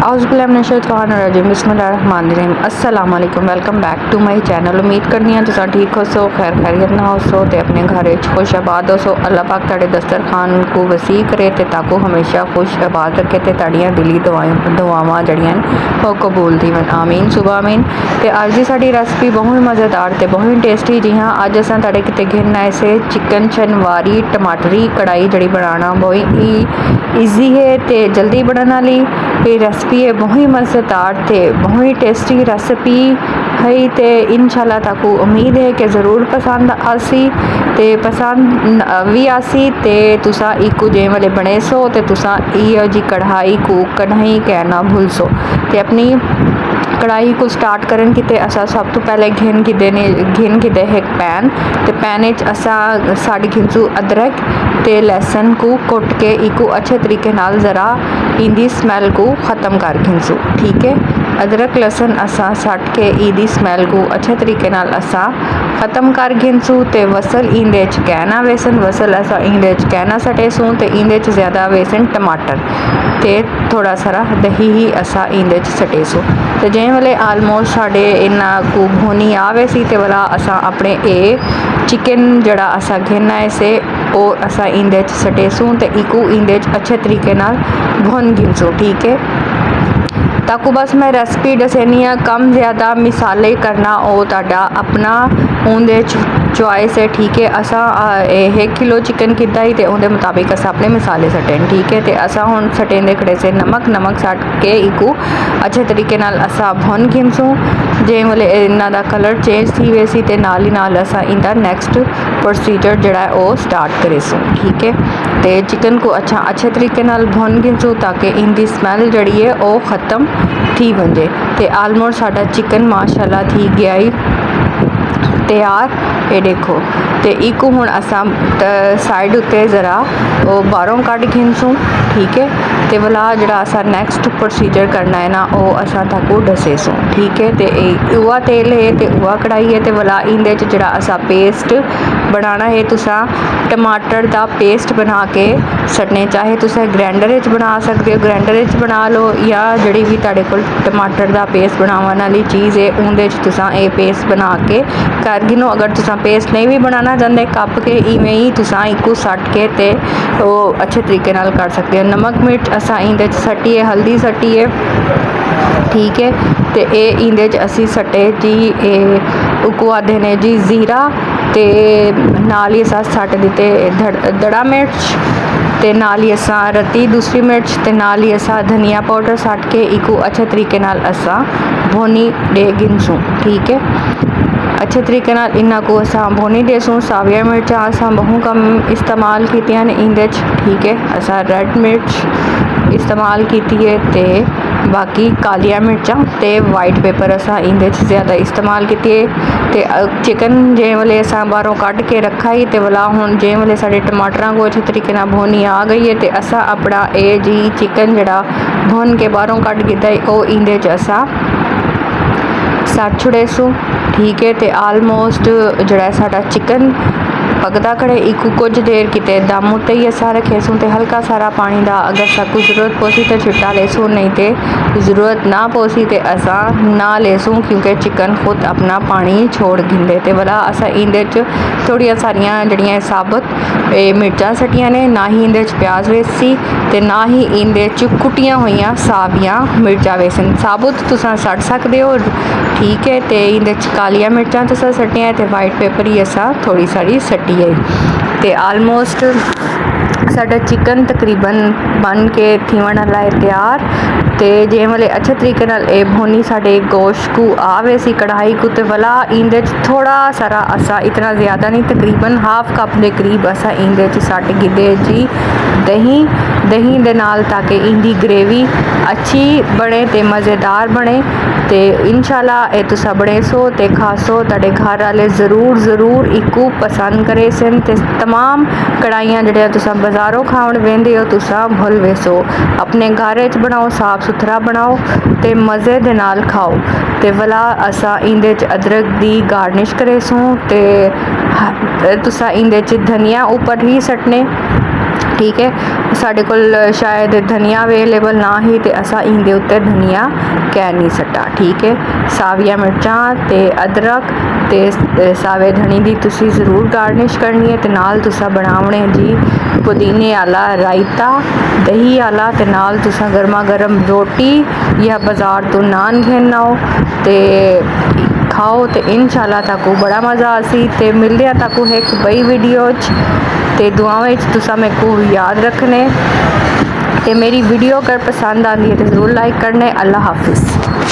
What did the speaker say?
औज़ुबिल्लाहिमिनश्शैतानिर्रजीम बिस्मिल्लाहिर्रहमानिर्रहीम अस्सलाम वालेकुम welcome back to my channel. उम्मीद करनी है तुम ठीक हो सो खैर खैरियत ना हो सो ते अपने घर खुश आबाद हो सो। अल्लाह पाक तुहाडे दस्तरखान को वसी करे ते ताको हमेशा खुश आबाद रखे ते तुहाडियां दिली दुआवां जड़ियां वो कबूल थीवन आमीन सुबह आमीन। ते अज की साडी रेसिपी बहुत ही मज़ेदार ते बहुत ही टेस्टी जी हाँ। अज असां तुहाडे किते घेरना ऐसे चिकन शनवारी टमाटरी कढ़ाई जड़ी बनाना बहुत ही ईजी है ते जल्दी बनने वाली ये रेसिपी है। बहुत ही मज़ेदार ते बहुत ही टेस्टी रेसिपी है ते इंशाल्लाह ताकू उम्मीद है कि ज़रूर पसंद आसी ते पसंद भी आसी ते तुसा इको जे वाले बने सो ते तुसा इहो जी कढ़ाई को कढ़ाई कहना भूल सो ते अपनी कढ़ाई को स्टार्ट करन किते असा सब तो पहले घिन किदे एक पैन ते पैन असा साड़ी घिंसू अदरक ते लहसुन को कुट के इको अच्छे तरीके नाल ज़रा इंदी स्मैल को ख़त्म कर घिंसू। ठीक है, अदरक लहसुन असा सट के इंदी स्मैल को अच्छे तरीके नाल असा ख़त्म कर घिंसू ते वसल इंदे कहना वेसन वसल असा इंदे कहना सटेसू ते इंदे ज़्यादा वेसन टमाटर ते थोड़ा सारा दही ही असा इंदे सटेसू ते जे वाले आलमोस्ट साढ़े इन्ना को भुनी आवे सी ते वाला असा अपने ए चिकन जड़ा असा घेना है से ओ असा इंदे सटेसू ते इको इंदे अच्छे तरीके नाल भुन घिंसू। ठीक है, ताकू बस मैं रेसिपी दसनी है कम ज़्यादा मिसाले करना ओ ताड़ा अपना उनदे चॉइस है। ठीक है, असा 1 किलो चिकन किदा ही ते उनके मुताबिक असा अपने मिसाले सटेन। ठीक है, ते असा हुण सटेंदे खड़े से नमक सट के इको अच्छे तरीके नाल असा भुन घिंसू जे वाले इन्ना दा कलर चेंज थी वैसी ते नाल ही नाल असा इंदा नैक्सट प्रोसीजर जड़ा है वो स्टार्ट करेसू। ठीक है, ते चिकन को अच्छा अच्छे तरीके नाल भुन घिंसू ताकि इंदी स्मैल जड़ी है वो ख़त्म थी वंजे ते आलमोस्ट साडा चिकन माशाल्लाह थी गया ही तैयार। ये देखो ते इको हुण असा साइड उत्ते ज़रा वो बाहरों कट घिंसू। ठीक है, ते वाला जड़ा असा नैक्सट प्रोसीजर करना है ना वो असा ताको दसेसू। ठीक है, ते उवा तेल है ते उवा कढ़ाई है ते वाला इंदे जड़ा असा पेस्ट बनाना है तुसा टमाटर दा पेस्ट बना के सटने चाहे तुसा ग्राइंडर बना सकते हो ग्राइंडर बना लो या जड़ी भी तुहाडे कोल टमाटर दा पेस्ट बनावन वाली चीज़ है उनदे तुसा ये पेस्ट बना के कर गिनो। अगर तुसा पेस्ट नहीं भी बनाना चाहते कप के इवें ही तुसा इको सट के ते वो अच्छे तरीके नाल कर सकते हो। नमक मिर्च असा इंदे सट्टी है हल्दी सट्टी है। ठीक है, ते ये इंदे असी सटे जी उको आदे ने जी जीरा ते नाल ही असा सट दिते दड़ा मिर्च ते नाल ही असा रत्ती दूसरी मिर्च ते नाल ही असा धनिया पाउडर सट के इको अच्छे तरीके नाल असा भुनी दे गिनसू। ठीक है, अच्छे तरीके नाल इन्ना को असा भुनी देसूँ। साविया मिर्चा असा बहु कम इस्तेमाल कीतियां ने इंदे। ठीक है, असा रेड मिर्च इस्तेमाल की है ते बाकी कालिया मिर्चा ते वाइट पेपर असा इंदे ज़्यादा इस्तेमाल की है। ते चिकन जे वाले असा बाहरों कट के रखा ही ते वाला हुण जे वाले साडे टमाटरां को अच्छे तरीके नाल भुनी आ गई है ते असा अपना ए जी चिकन जड़ा भुन के बाहरों कट किता है वो इंदे असा सट छुड़ेसू। ठीक है, ते आलमोस्ट जड़ा साडा चिकन पकदा खड़े इको कुछ देर किते दम उत्ते ही असा रखेसू ते हल्का सारा पानी दा अगर साकू जरूरत पोसी तो छिटा लेसू नहीं तो ज़रूरत ना पोसी तो असा ना लेसू क्योंकि चिकन खुद अपना पानी छोड़ गिंदे ते वाला असा इंदे थोड़िया सारिया जड़ियाँ साबुत मिर्चा सटियां ने ना ही इंदे प्याज वेसी ते ना ही इंदे कुटियां हुई साविया मिर्चा वेसन साबुत तुसा सट सकते हो। ठीक है, तो इंदे कालिया मिर्चा तुसा सटियां ते वाइट पेपर ही असा थोड़ी सारी सटी है ते आलमोस्ट साडा चिकन तकरीबन बन के थीवन वाला है तैयार। ते जे वाले अच्छे तरीके नाल ए भुनी साडे गोश्त को आवे सी कढ़ाई को ते वाला इंदे थोड़ा सारा असा इतना ज़्यादा नहीं तकरीबन हाफ कप के करीब असा इंदे सट गिदे जी दही दे नाल ताकि इंदी ग्रेवी अच्छी बने ते मज़ेदार बने ते इंशाल्लाह ए तुसा बने सो ते खासो तुहाडे घर वाले ज़रूर इको पसंद करे सन ते तमाम कढ़ाइयाँ जड़ियां तुसा बाज़ारों खावन वेंदे हो तुसा भुल वेसो अपने घर बनाओ साफ सुथरा बनाओ ते मज़े दे नाल खाओ ते वाला असा इंदे अदरक दी गार्निश करेसूँ ते तुसा इंदे धनिया ऊपर ही सटने ठीक है। साढ़े कोल शायद धनिया अवेलेबल ना ही तो असा इंदे उत्ते धनिया कै नहीं सट्टा। ठीक है, साविया मिर्चां ते अदरक ते सावे धनी दी तुसी ज़रूर गार्निश करनी है। ते नाल तुसा बनावने जी पुदीने आला रायता दही आला ते नाल तुसा गर्मा गर्म रोटी या बाज़ार तो नान घेना हो ते खाओ तो इंशाल्लाह ताकू बड़ा मज़ा आसी। ते मिलदे आ ताकू एक बई वीडियो ते दुआवें तुसा मेरे को याद रखने ते मेरी वीडियो अगर पसंद आती है तो ज़रूर लाइक करने। अल्लाह हाफिज़।